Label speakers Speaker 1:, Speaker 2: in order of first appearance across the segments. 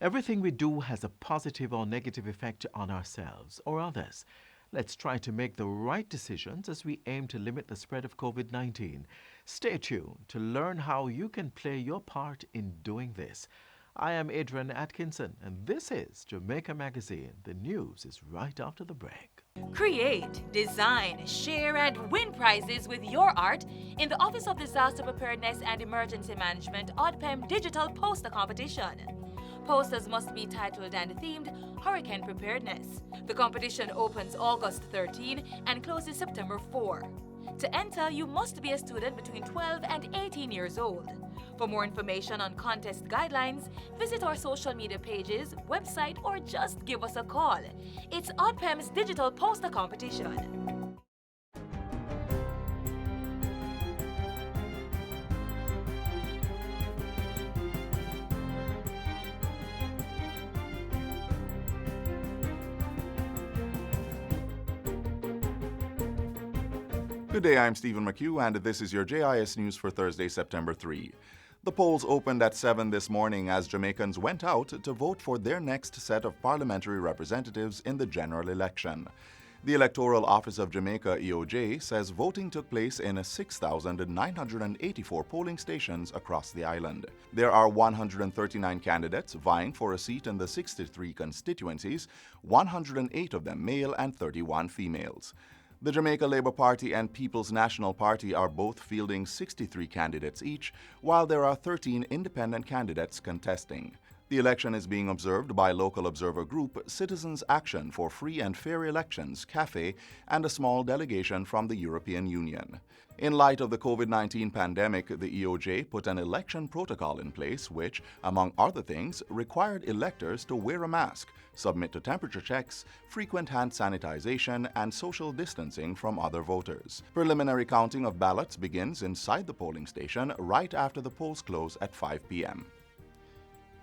Speaker 1: Everything we do has a positive or negative effect on ourselves or others. Let's try to make the right decisions as we aim to limit the spread of COVID-19. Stay tuned to learn how you can play your part in doing this. I am Adrian Atkinson, and this is Jamaica Magazine. The news is right after the break.
Speaker 2: Create, design, share, and win prizes with your art in the Office of Disaster Preparedness and Emergency Management ODPEM Digital Poster Competition. Posters must be titled and themed Hurricane Preparedness. The competition opens August 13 and closes September 4. To enter, you must be a student between 12 and 18 years old. For more information on contest guidelines, visit our social media pages, website, or just give us a call. It's ODPEM's Digital Poster Competition.
Speaker 3: Good day, I'm Stephen McHugh, and this is your JIS News for Thursday, September 3. The polls opened at 7 this morning as Jamaicans went out to vote for their next set of parliamentary representatives in the general election. The Electoral Office of Jamaica, EOJ, says voting took place in 6,984 polling stations across the island. There are 139 candidates vying for a seat in the 63 constituencies, 108 of them male and 31 females. The Jamaica Labour Party and People's National Party are both fielding 63 candidates each, while there are 13 independent candidates contesting. The election is being observed by local observer group Citizens Action for Free and Fair Elections, CAFE, and a small delegation from the European Union. In light of the COVID-19 pandemic, the EOJ put an election protocol in place which, among other things, required electors to wear a mask, submit to temperature checks, frequent hand sanitization, and social distancing from other voters. Preliminary counting of ballots begins inside the polling station right after the polls close at 5 p.m.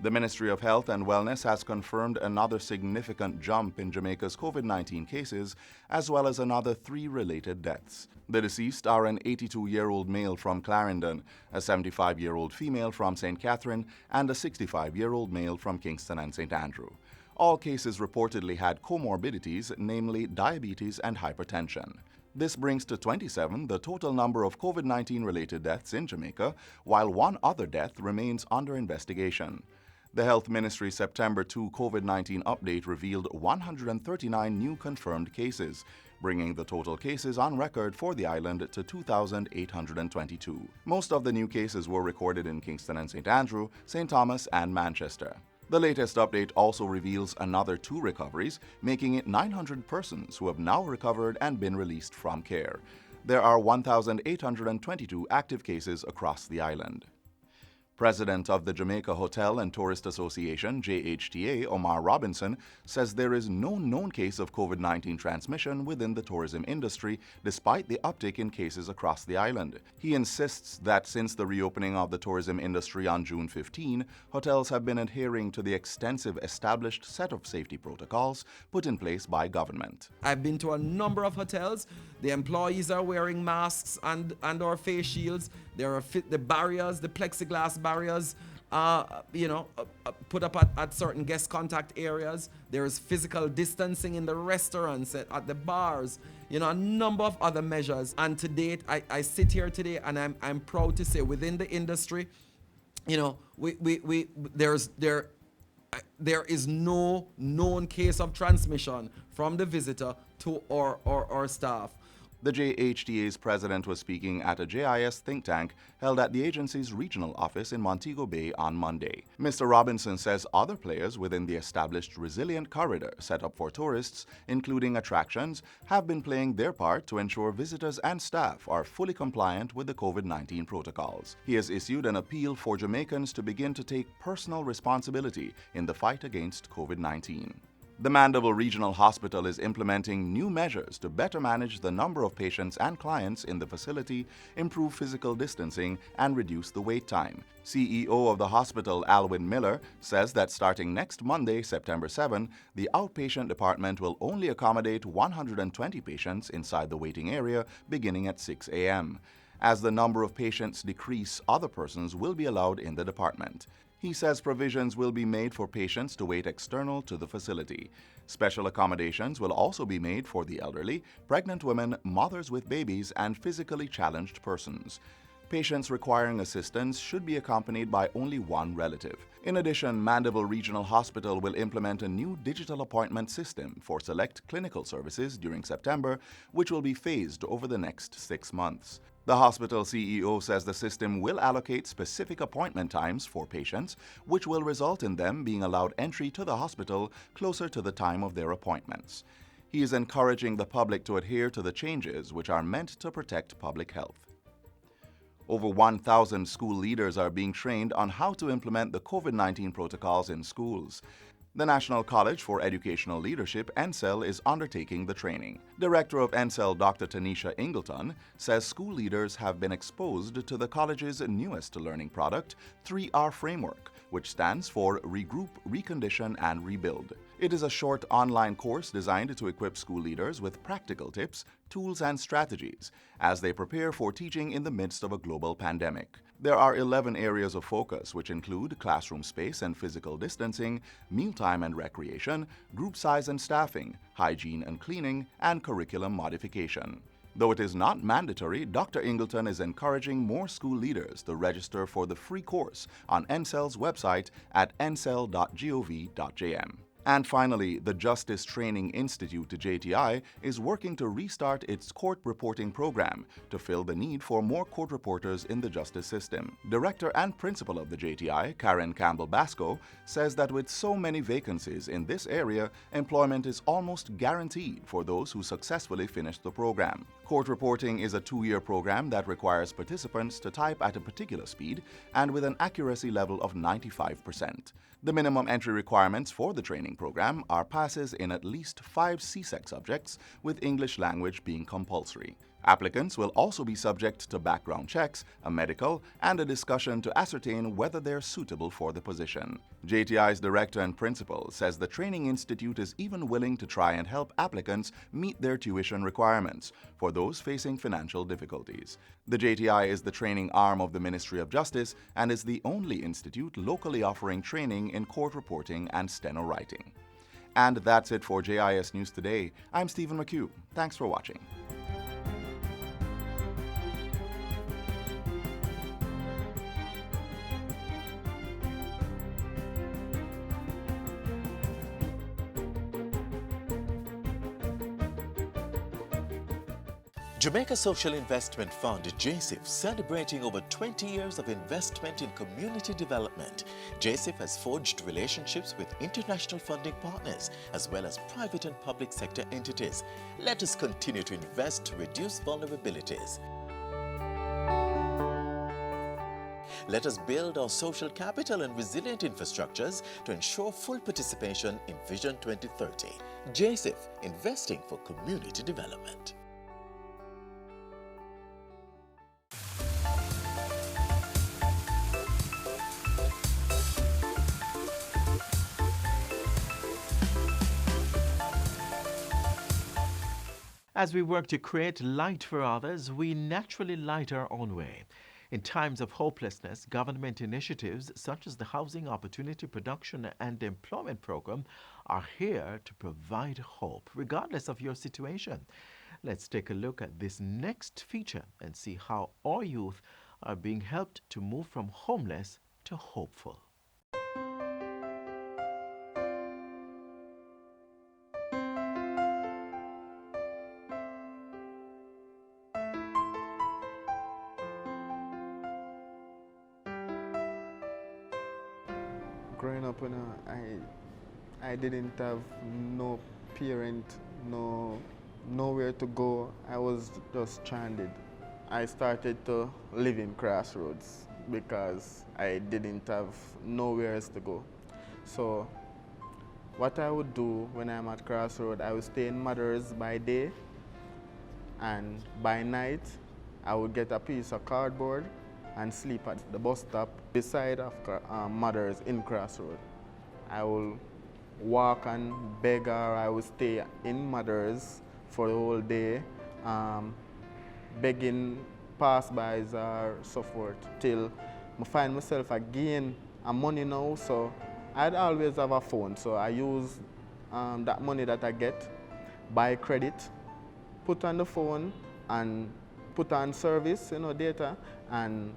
Speaker 3: The Ministry of Health and Wellness has confirmed another significant jump in Jamaica's COVID-19 cases, as well as another 3 related deaths. The deceased are an 82-year-old male from Clarendon, a 75-year-old female from St. Catherine, and a 65-year-old male from Kingston and St. Andrew. All cases reportedly had comorbidities, namely diabetes and hypertension. This brings to 27 the total number of COVID-19 related deaths in Jamaica, while 1 other death remains under investigation. The Health Ministry's September 2 COVID-19 update revealed 139 new confirmed cases, bringing the total cases on record for the island to 2,822. Most of the new cases were recorded in Kingston and St. Andrew, St. Thomas, and Manchester. The latest update also reveals another 2 recoveries, making it 900 persons who have now recovered and been released from care. There are 1,822 active cases across the island. President of the Jamaica Hotel and Tourist Association, JHTA, Omar Robinson, says there is no known case of COVID-19 transmission within the tourism industry, despite the uptick in cases across the island. He insists that since the reopening of the tourism industry on June 15, hotels have been adhering to the extensive established set of safety protocols put in place by government.
Speaker 4: I've been to a number of hotels. The employees are wearing masks and or face shields. There are the barriers, the plexiglass barriers, put up at certain guest contact areas. There is physical distancing in the restaurants, at the bars, a number of other measures. And to date, I sit here today and I'm proud to say within the industry, there is no known case of transmission from the visitor to our staff.
Speaker 3: The JHTA's president was speaking at a JIS think tank held at the agency's regional office in Montego Bay on Monday. Mr. Robinson says other players within the established resilient corridor set up for tourists, including attractions, have been playing their part to ensure visitors and staff are fully compliant with the COVID-19 protocols. He has issued an appeal for Jamaicans to begin to take personal responsibility in the fight against COVID-19. The Mandeville Regional Hospital is implementing new measures to better manage the number of patients and clients in the facility, improve physical distancing, and reduce the wait time. CEO of the hospital, Alwyn Miller, says that starting next Monday, September 7, the outpatient department will only accommodate 120 patients inside the waiting area beginning at 6 a.m. As the number of patients decrease, other persons will be allowed in the department. He says provisions will be made for patients to wait external to the facility. Special accommodations will also be made for the elderly, pregnant women, mothers with babies, and physically challenged persons. Patients requiring assistance should be accompanied by only one relative. In addition, Mandeville Regional Hospital will implement a new digital appointment system for select clinical services during September, which will be phased over the next 6 months. The hospital CEO says the system will allocate specific appointment times for patients, which will result in them being allowed entry to the hospital closer to the time of their appointments. He is encouraging the public to adhere to the changes, which are meant to protect public health. Over 1,000 school leaders are being trained on how to implement the COVID-19 protocols in schools. The National College for Educational Leadership, NCEL, is undertaking the training. Director of NCEL, Dr. Tanisha Ingleton, says school leaders have been exposed to the college's newest learning product, 3R Framework, which stands for Regroup, Recondition, and Rebuild. It is a short online course designed to equip school leaders with practical tips, tools, and strategies as they prepare for teaching in the midst of a global pandemic. There are 11 areas of focus, which include classroom space and physical distancing, mealtime and recreation, group size and staffing, hygiene and cleaning, and curriculum modification. Though it is not mandatory, Dr. Ingleton is encouraging more school leaders to register for the free course on NCEL's website at ncel.gov.jm. And finally, the Justice Training Institute, JTI, is working to restart its court reporting program to fill the need for more court reporters in the justice system. Director and principal of the JTI, Karen Campbell-Basco, says that with so many vacancies in this area, employment is almost guaranteed for those who successfully finish the program. Court reporting is a 2-year program that requires participants to type at a particular speed and with an accuracy level of 95%. The minimum entry requirements for the training program are passes in at least 5 CSEC subjects, with English language being compulsory. Applicants will also be subject to background checks, a medical, and a discussion to ascertain whether they're suitable for the position. JTI's director and principal says the Training Institute is even willing to try and help applicants meet their tuition requirements for those facing financial difficulties. The JTI is the training arm of the Ministry of Justice and is the only institute locally offering training in court reporting and steno writing. And that's it for JIS News Today. I'm Stephen McHugh. Thanks for watching.
Speaker 1: Jamaica Social Investment Fund, JSIF, celebrating over 20 years of investment in community development. JSIF has forged relationships with international funding partners as well as private and public sector entities. Let us continue to invest to reduce vulnerabilities. Let us build our social capital and resilient infrastructures to ensure full participation in Vision 2030. JSIF, investing for community development. As we work to create light for others, we naturally light our own way. In times of hopelessness, government initiatives such as the Housing Opportunity Production and Employment Program are here to provide hope, regardless of your situation. Let's take a look at this next feature and see how our youth are being helped to move from homeless to hopeful.
Speaker 5: Growing up, I didn't have no parent, nowhere to go. I was just stranded. I started to live in Crossroads because I didn't have nowhere else to go. So what I would do when I'm at Crossroads, I would stay in Mothers by day, and by night I would get a piece of cardboard and sleep at the bus stop beside of Mothers in Crossroad. I will walk and beg, or I will stay in Mothers for the whole day, begging passbys or so forth, till I find myself again money now, so I'd always have a phone. So I use that money that I get, buy credit, put on the phone, and put on service, data, and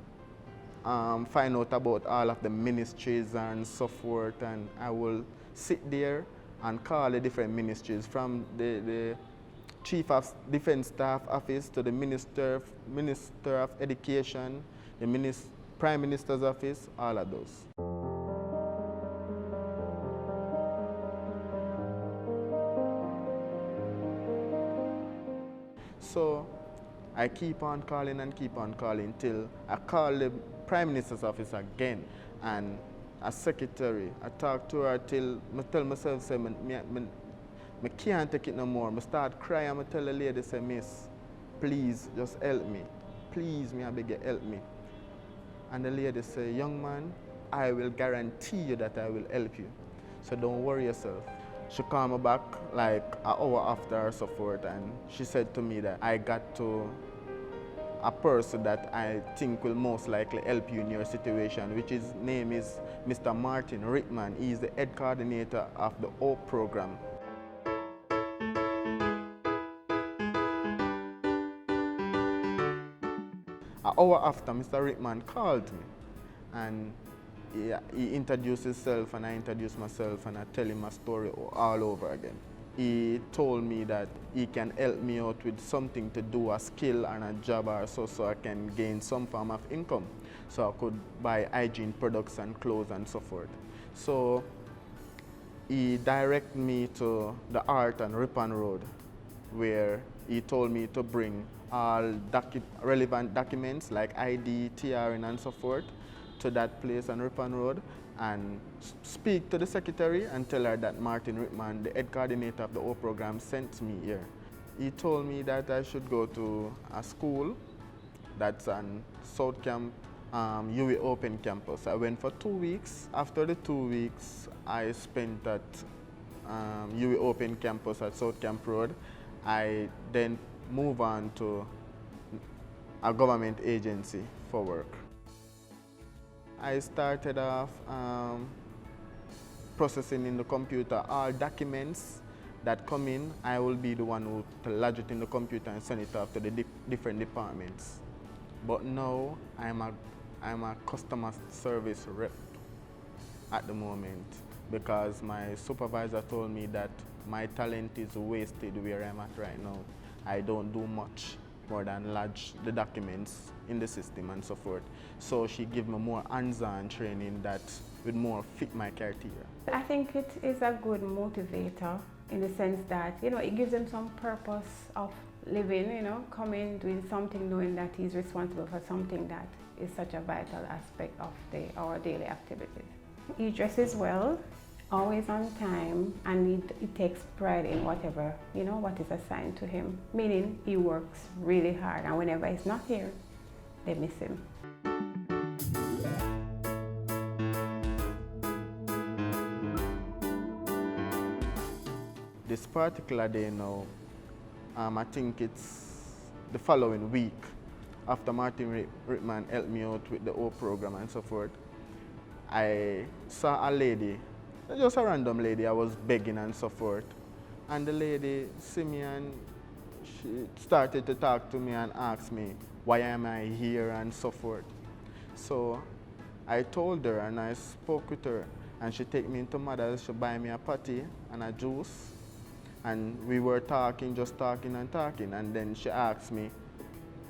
Speaker 5: find out about all of the ministries and so forth. And I will sit there and call the different ministries, from the Chief of Defense Staff Office to the Minister of Education, the Prime Minister's Office, all of those. So I keep on calling and keep on calling till I call the Prime Minister's office again, and a secretary, I talk to her till I tell myself, say, I can't take it no more. I start crying, I tell the lady, say, miss, please just help me. Please, I beg you, help me. And the lady say, young man, I will guarantee you that I will help you. So don't worry yourself. She called me back like an hour after or so forth, and she said to me that I got to a person that I think will most likely help you in your situation, which his name is Mr. Martin Rickman. He is the head coordinator of the HOPE program. An hour after, Mr. Rickman called me, and he introduced himself, and I introduced myself, and I tell him my story all over again. He told me that he can help me out with something to do, a skill and a job or so I can gain some form of income, so I could buy hygiene products and clothes and so forth. So he directed me to the Art and Ripon Road, where he told me to bring all relevant documents like ID, TRN and so forth to that place on Ripon Road, and speak to the secretary and tell her that Martin Rickman, the head coordinator of the HOPE program, sent me here. He told me that I should go to a school that's on South Camp, UWI Open campus. I went for 2 weeks. After the 2 weeks I spent at UWI Open campus at South Camp Road, I then moved on to a government agency for work. I started off processing in the computer all documents that come in. I will be the one who to lodge it in the computer and send it off to the different departments. But now I'm a customer service rep at the moment, because my supervisor told me that my talent is wasted where I'm at right now. I don't do much more than lodge the documents in the system and so forth. So she gave me more hands-on training that would more fit my criteria.
Speaker 6: I think it is a good motivator in the sense that, it gives him some purpose of living, coming, doing something, knowing that he's responsible for something that is such a vital aspect of our daily activities. He dresses well, always on time, and he takes pride in whatever, what is assigned to him, meaning he works really hard, and whenever he's not here, they miss him.
Speaker 5: This particular day now, I think it's the following week, after Martin Rickman helped me out with the HOPE program and so forth. I saw a lady, just a random lady, I was begging and so forth. And the lady see me and she started to talk to me and ask me, why am I here and so forth. So I told her and I spoke with her, and she take me into Mother's, she buy me a patty and a juice. And we were talking, just talking and talking, and then she asked me,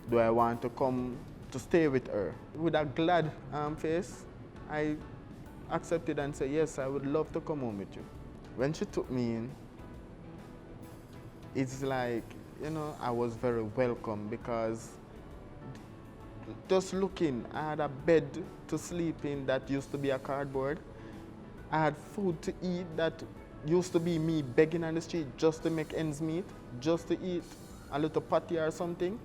Speaker 5: do I want to come to stay with her? With a glad face, I accepted and said, yes, I would love to come home with you. When she took me in, it's like, I was very welcome, because just looking, I had a bed to sleep in that used to be a cardboard. I had food to eat that used to be me begging on the street just to make ends meet, just to eat a little patty or something.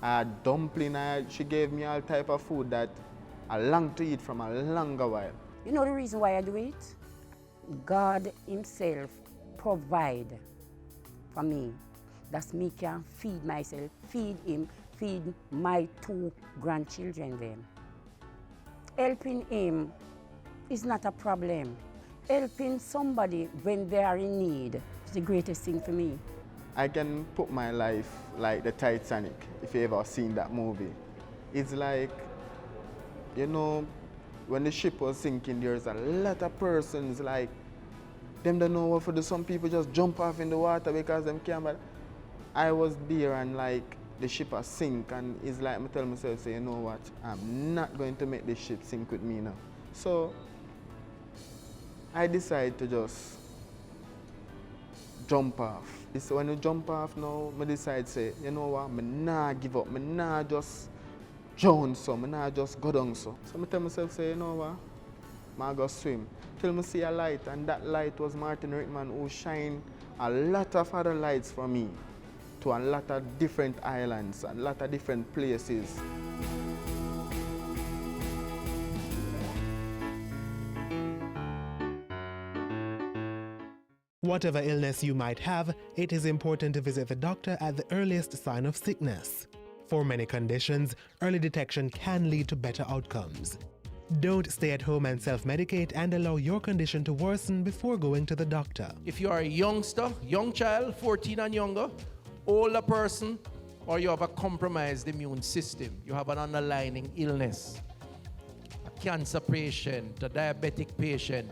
Speaker 5: I had dumpling, she gave me all type of food that I longed to eat from a longer while.
Speaker 7: You know the reason why I do it? God himself provide for me. That's me can feed myself, feed him, feed my 2 grandchildren then. Helping him is not a problem. Helping somebody when they are in need is the greatest thing for me.
Speaker 5: I can put my life like the Titanic, if you ever seen that movie. It's like, you know, when the ship was sinking, there's a lot of persons like, them don't know what to do. Some people just jump off in the water because them can't. But I was there and like the ship has sink, and it's like I tell myself, say, you know what, I'm not going to make this ship sink with me now. So I decided to just jump off. So when you jump off now, I decide say, you know what, I nah give up, I nah just drown so, I nah just go down so. So I tell myself, say, you know what, I go swim till I see a light, and that light was Martin Rickman, who shine a lot of other lights for me to a lot of different islands, a lot of different places.
Speaker 8: Whatever illness you might have, it is important to visit the doctor at the earliest sign of sickness. For many conditions, early detection can lead to better outcomes. Don't stay at home and self-medicate and allow your condition to worsen before going to the doctor.
Speaker 9: If you are a youngster, young child, 14 and younger, older person, or you have a compromised immune system, you have an underlying illness, a cancer patient, a diabetic patient,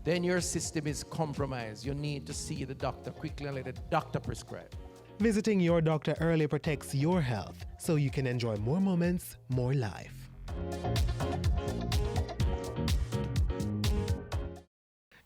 Speaker 9: then your system is compromised. You need to see the doctor quickly and let the doctor prescribe.
Speaker 8: Visiting your doctor early protects your health, so you can enjoy more moments, more life.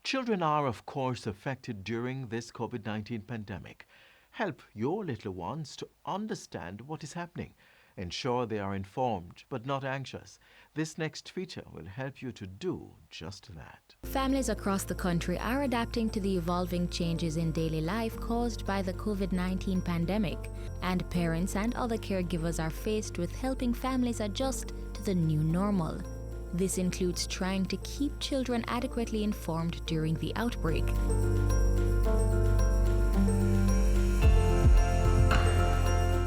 Speaker 1: Children are, of course, affected during this COVID-19 pandemic. Help your little ones to understand what is happening. Ensure they are informed but not anxious. This next feature will help you to do just that.
Speaker 10: Families across the country are adapting to the evolving changes in daily life caused by the COVID-19 pandemic, and parents and other caregivers are faced with helping families adjust to the new normal. This includes trying to keep children adequately informed during the outbreak.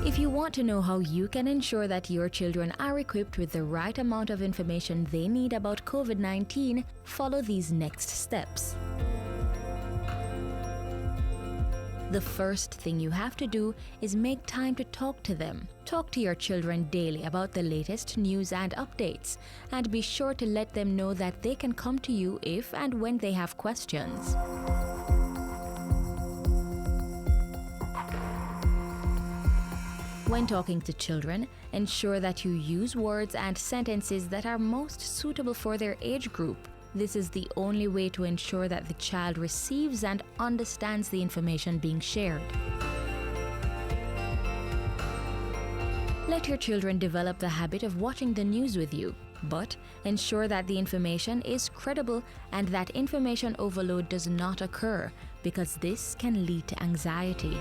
Speaker 10: If you want to know how you can ensure that your children are equipped with the right amount of information they need about COVID-19, follow these next steps. The first thing you have to do is make time to talk to them. Talk to your children daily about the latest news and updates, and be sure to let them know that they can come to you if and when they have questions. When talking to children, ensure that you use words and sentences that are most suitable for their age group. This is the only way to ensure that the child receives and understands the information being shared. Let your children develop the habit of watching the news with you, but ensure that the information is credible and that information overload does not occur, because this can lead to anxiety.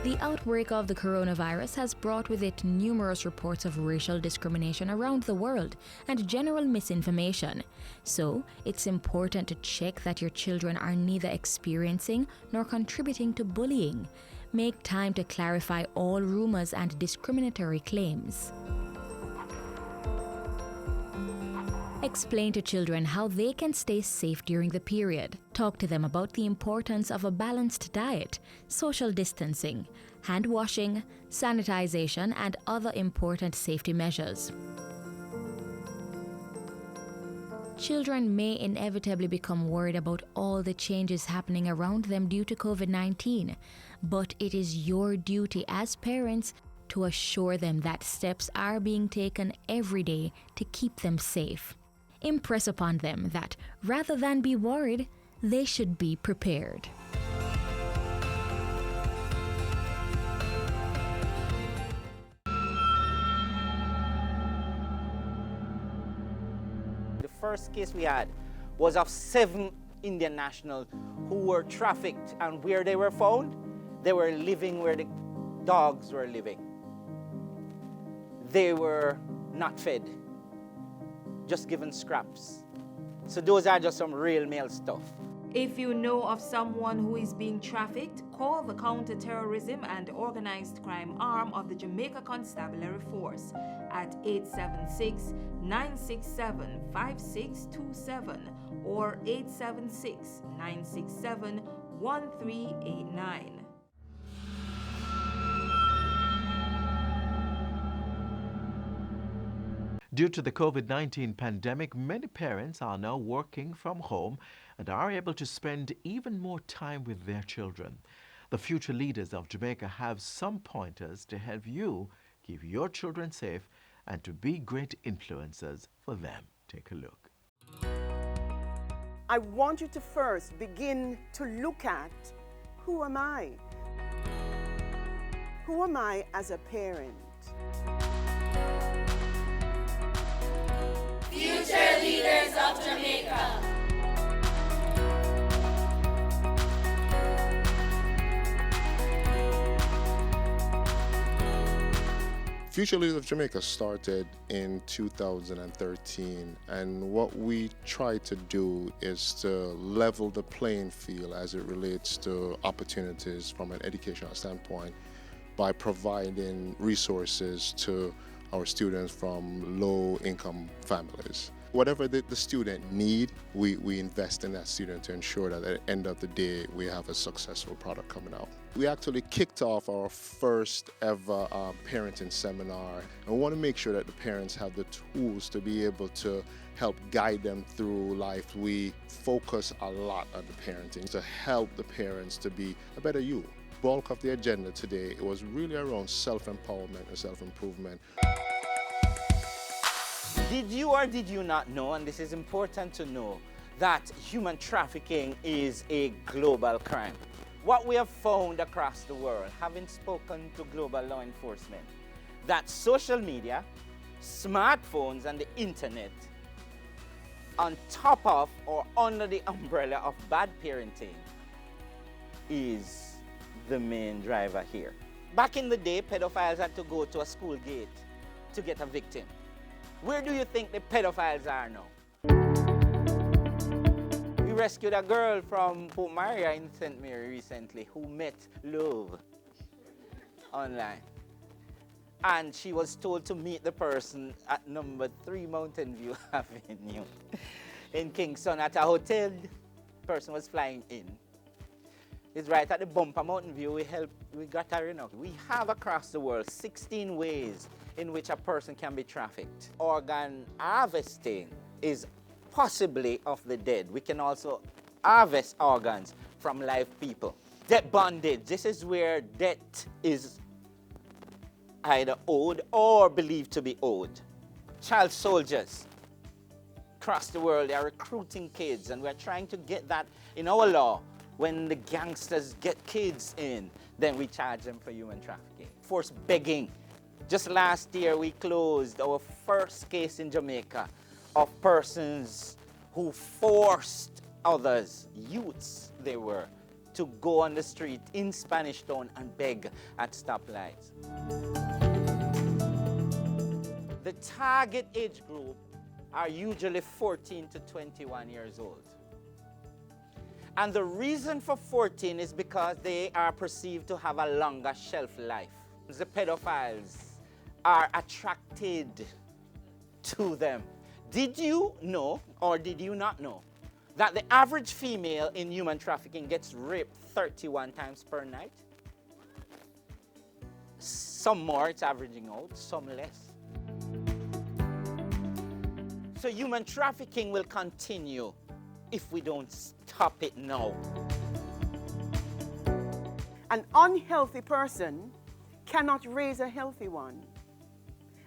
Speaker 10: The outbreak of the coronavirus has brought with it numerous reports of racial discrimination around the world and general misinformation. So, it's important to check that your children are neither experiencing nor contributing to bullying. Make time to clarify all rumors and discriminatory claims. Explain to children how they can stay safe during the period. Talk to them about the importance of a balanced diet, social distancing, hand washing, sanitization, and other important safety measures. Children may inevitably become worried about all the changes happening around them due to COVID-19, but it is your duty as parents to assure them that steps are being taken every day to keep them safe. Impress upon them that, rather than be worried, they should be prepared.
Speaker 11: The first case we had was of 7 Indian nationals who were trafficked, and where they were found, they were living where the dogs were living. They were not fed, just given scraps. So those are just some real male stuff.
Speaker 2: If you know of someone who is being trafficked, call the Counter-Terrorism and Organized Crime arm of the Jamaica Constabulary Force at 876-967-5627 or 876-967-1389.
Speaker 1: Due to the COVID-19 pandemic, many parents are now working from home and are able to spend even more time with their children. The future leaders of Jamaica have some pointers to help you keep your children safe and to be great influencers for them. Take a look.
Speaker 12: I want you to first begin to look at, who am I? Who am I as a parent?
Speaker 13: Future leaders of Jamaica.
Speaker 14: Future Leaders of Jamaica started in 2013, and what we try to do is to level the playing field as it relates to opportunities from an educational standpoint by providing resources to our students from low-income families. Whatever the student need, we invest in that student to ensure that at the end of the day, we have a successful product coming out. We actually kicked off our first ever parenting seminar, and we want to make sure that the parents have the tools to be able to help guide them through life. We focus a lot on the parenting to help the parents to be a better you. Bulk of the agenda today, it was really around self-empowerment and self-improvement.
Speaker 11: Did you or did you not know, and this is important to know, that human trafficking is a global crime? What we have found across the world, having spoken to global law enforcement, that social media, smartphones, and the internet, on top of or under the umbrella of bad parenting, is the main driver here. Back in the day, pedophiles had to go to a school gate to get a victim. Where do you think the pedophiles are now? We rescued a girl from Port Maria in St. Mary recently who met love online. And she was told to meet the person at number 3 Mountain View Avenue in Kingston at a hotel. The person was flying in. It's right at the bumper Mountain View. We got her in. We have across the world 16 ways in which a person can be trafficked. Organ harvesting is possibly of the dead. We can also harvest organs from live people. Debt bondage. This is where debt is either owed or believed to be owed. Child soldiers. Across the world, they are recruiting kids, and we're trying to get that in our law. When the gangsters get kids in, then we charge them for human trafficking. Forced begging. Just last year, we closed our first case in Jamaica of persons who forced others, youths they were, to go on the street in Spanish Town and beg at stoplights. The target age group are usually 14 to 21 years old. And the reason for 14 is because they are perceived to have a longer shelf life. The pedophiles are attracted to them. Did you know, or did you not know, that the average female in human trafficking gets raped 31 times per night? Some more, it's averaging out, some less. So human trafficking will continue if we don't stop it now.
Speaker 12: An unhealthy person cannot raise a healthy one.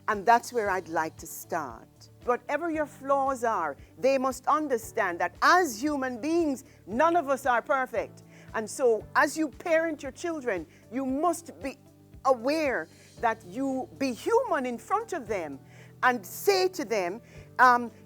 Speaker 12: And that's where I'd like to start. Whatever your flaws are, they must understand that as human beings, none of us are perfect. And so as you parent your children, you must be aware that you be human in front of them and say to them,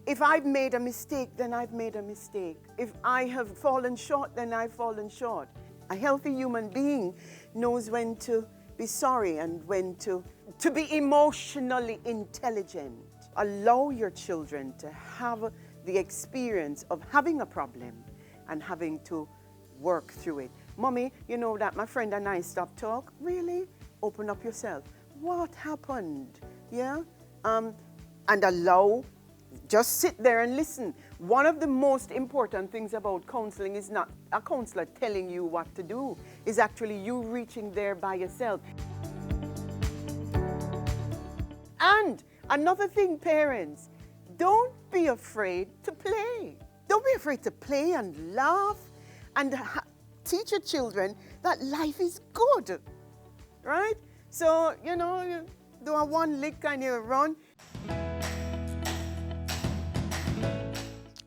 Speaker 12: if I've made a mistake, then I've made a mistake. If I have fallen short, then I've fallen short. A healthy human being knows when to be sorry and when to be emotionally intelligent. Allow your children to have the experience of having a problem and having to work through it. Mommy, you know that my friend and I stopped talk? Really? Open up yourself. What happened? Yeah? And allow, just sit there and listen. One of the most important things about counseling is not a counselor telling you what to do, is actually you reaching there by yourself. And another thing, parents, don't be afraid to play. Don't be afraid to play and laugh and teach your children that life is good, right? So, you know, you do a one lick and you run.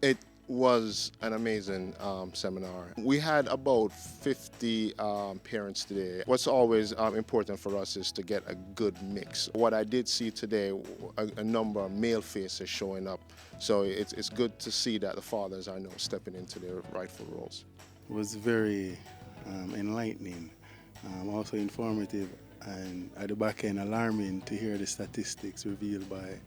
Speaker 14: It was an amazing seminar. We had about 50 parents today. What's always important for us is to get a good mix. What I did see today, a number of male faces showing up. So it's good to see that the fathers are now stepping into their rightful roles.
Speaker 15: It was very enlightening, also informative, and at the back end alarming to hear the statistics revealed by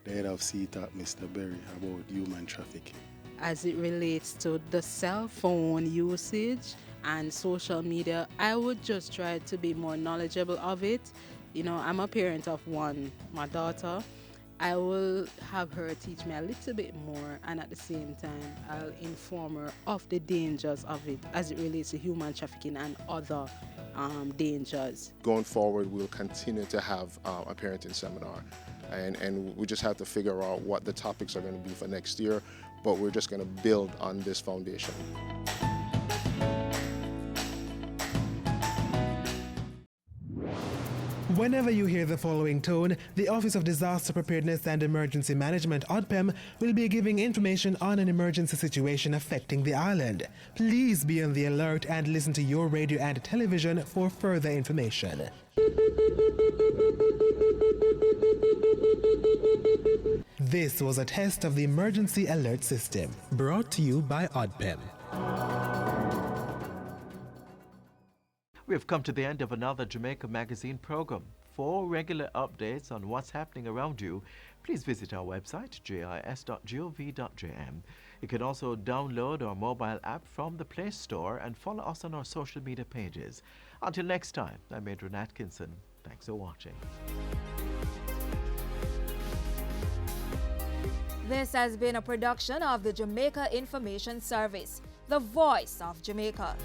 Speaker 15: the head of CTAP, Mr. Berry, about human trafficking.
Speaker 16: As it relates to the cell phone usage and social media, I would just try to be more knowledgeable of it. You know, I'm a parent of one, my daughter. I will have her teach me a little bit more, and at the same time, I'll inform her of the dangers of it as it relates to human trafficking and other dangers.
Speaker 14: Going forward, we'll continue to have a parenting seminar, and we just have to figure out what the topics are going to be for next year, but we're just going to build on this foundation.
Speaker 8: Whenever you hear the following tone, the Office of Disaster Preparedness and Emergency Management, ODPEM, will be giving information on an emergency situation affecting the island. Please be on the alert and listen to your radio and television for further information. This was a test of the Emergency Alert System, brought to you by ODPEM.
Speaker 1: We have come to the end of another Jamaica Magazine program. For regular updates on what's happening around you, please visit our website, jis.gov.jm. You can also download our mobile app from the Play Store and follow us on our social media pages. Until next time, I'm Adrian Atkinson. Thanks for watching.
Speaker 2: This has been a production of the Jamaica Information Service, the voice of Jamaica.